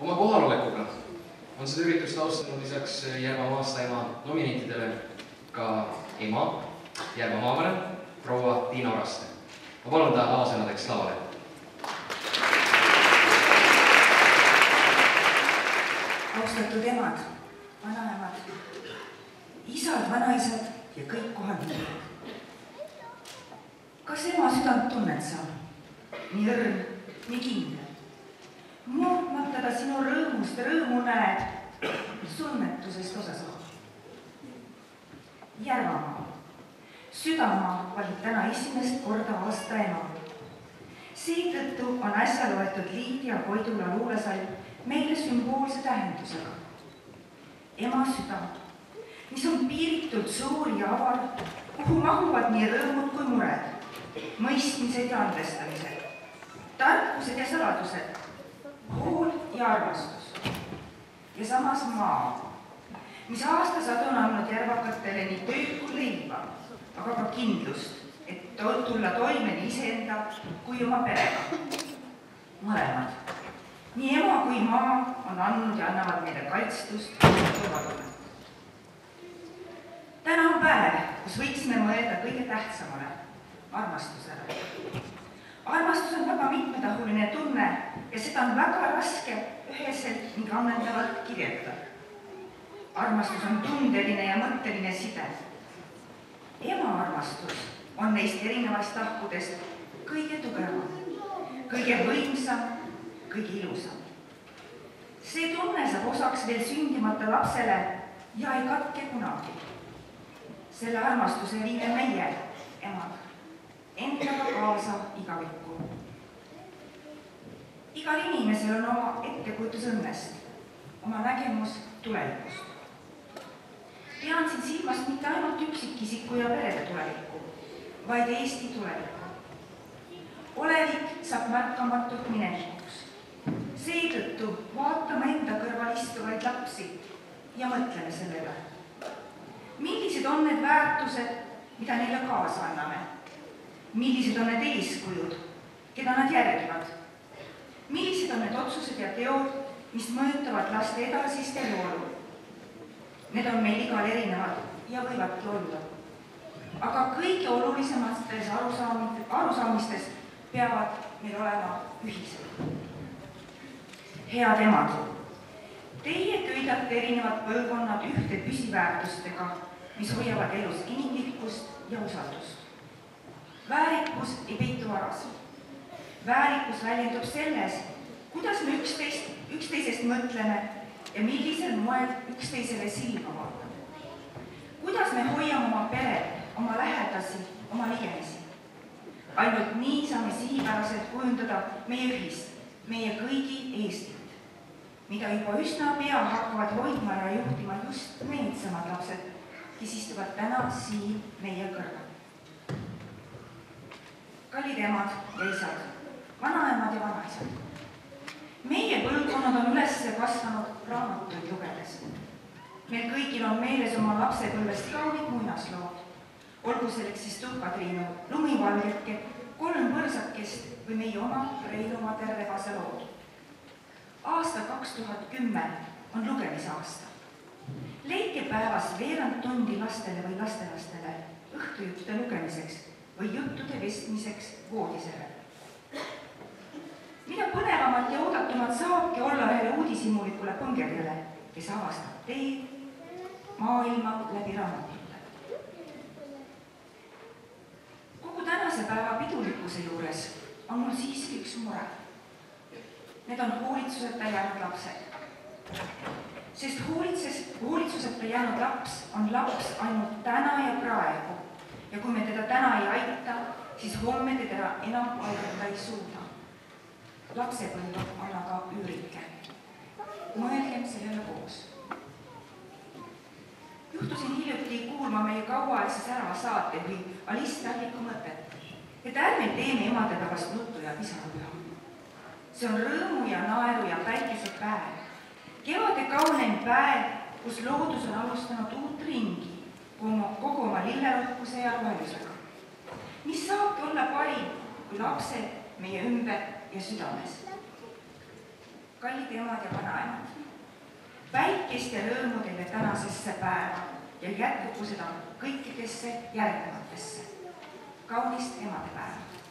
Oma kohalolekuga on seda üritust austanud lisaks Järva Maastaema nominentidele ka ema, Järva maavanem, proua Tiina Oraste. Ma palun ta avasõnadeks lavale. Austatud emad, vanaemad, isad, vanaisad ja kõik kohalviibijad. Kas ema südant tunned sa? Nii õrn, nii kindel. Muutmata ta sinu rõõmust rõõmu näed, sunnetusest osa saab. Järvamaa, südamaa valib täna esimest korda aasta ema. Seetõttu on äsja loetud Liidia Koidula luulesalm meile sümboolse tähendusega. Ema süda, mis on piiritult suur ja avar, kuhu mahuvad nii rõõmud kui mured, mõistmised ja andestamised, tarkused ja saladused, hool ja armastus. Ja samas maa, mis aastasadu on andnud järvakatele nii tööd kui leiba, aga ka kindlust, et tulla toime nii iseenda kui oma perega. Mõlemad, nii ema kui maa on andnud ja annavad meile kaitstust ja turvatunnet. Täna on päev, kus võiksime mõelda kõige tähtsamale, armastusele. Armastus on väga mitmetahuline tunne ja seda on väga raske üheselt ning ammendavalt kirjeldada. Armastus on tundeline ja mõtteline side. Ema armastus on neist erinevast tahkudest kõige tugevam, kõige võimsam, kõige ilusam. See tunne saab osaks veel sündimata lapsele ja ei katke kunagi. Selle armastuse viime meie, emad, endaga kaasa igavikku. Igal inimesel on oma ettekujutus õnnest, oma nägemus tulevikust. Pean siin silmast mitte ainult üksikisiku ja perede tulevikku, vaid Eesti tulevikku. Olevik saab märkamatult minevikuks. Seetõttu vaatame enda kõrval istuvaid lapsi ja mõtleme sellele. Millised on need väärtused, mida neile kaasa anname? Millised on need eeskujud, keda nad järgivad? Millised on need otsused ja teod, mis mõjutavad laste edasist eluolu? Need on meil igal erinevad ja võivadki olla. Aga kõige olulisemates arusaamistes peavad meil olema ühised. Head emad, teie köidate erinevad põlvkonnad ühte püsiväärtustega, mis hoiavad elus inimlikkust ja usaldust. Väärikus ei peitu varas. Väärikus väljendub selles, kuidas me üksteisest mõtleme ja millisel moel üksteisele silma vaatame. Kuidas me hoiame oma peret, oma lähedasi, oma ligemisi. Ainult nii saame sihipäraselt kujundada meie ühist, meie kõigi Eestit, mida juba üsna pea hakkavad hoidma ja juhtima just needsamad lapsed, kes istuvad täna siin meie kõrval. Kallid emad ja isad, vanaemad ja vanaisad. Meie põlvkonnad on üles kasvanud raamatuid lugedes. Meil kõigil on meeles oma lapsepõlvest kaunid muinaslood, olgu selleks siis Tuhkatriinu lumivalgetke, 3 põrsakest või meie oma Reinumaa Terrebase lood. Aasta 2010 on lugemisaasta. Leidke päevas veerand tundi lastele või lastelastele õhtujuttude lugemiseks või juttude vestmiseks voodisele. Mida põnevamat ja oodatumad saabki olla ühele uudishimulikule põngedele, kes avastab teed maailma läbi raamatute. Kogu tänase päeva pidulikkuse juures on mul siiski üks mure. Need on hoolitsuseta jäänud lapsed. Sest hoolitsuseta jäänud laps on laps ainult täna ja praegu. Ja kui me teda täna ei aita, siis homme teda enam aidata ei suuda. Lapsepõlv on aga üürike. Mõelgem sellele koos. Juhtusin hiljuti kuulma meie kauaaegse särava saatejuhi Alice Tähliku mõtet, et ärme teeme emadepäevast nuttu ja pisarapüha. See on rõõmu ja naeru ja päikese päev. Kevade kauneim päev, kus loodus on alustanud uut ringi kogu oma lillerohkuse ja rohelusega. Mis saabki olla parim, kui lapsed meie ümber ja südames. kallid emad ja vanaemad, väikest ja rõõmu teile tänasesse päeva ja jätkugu seda kõikidesse järgnevatesse. Kaunist emadepäeva!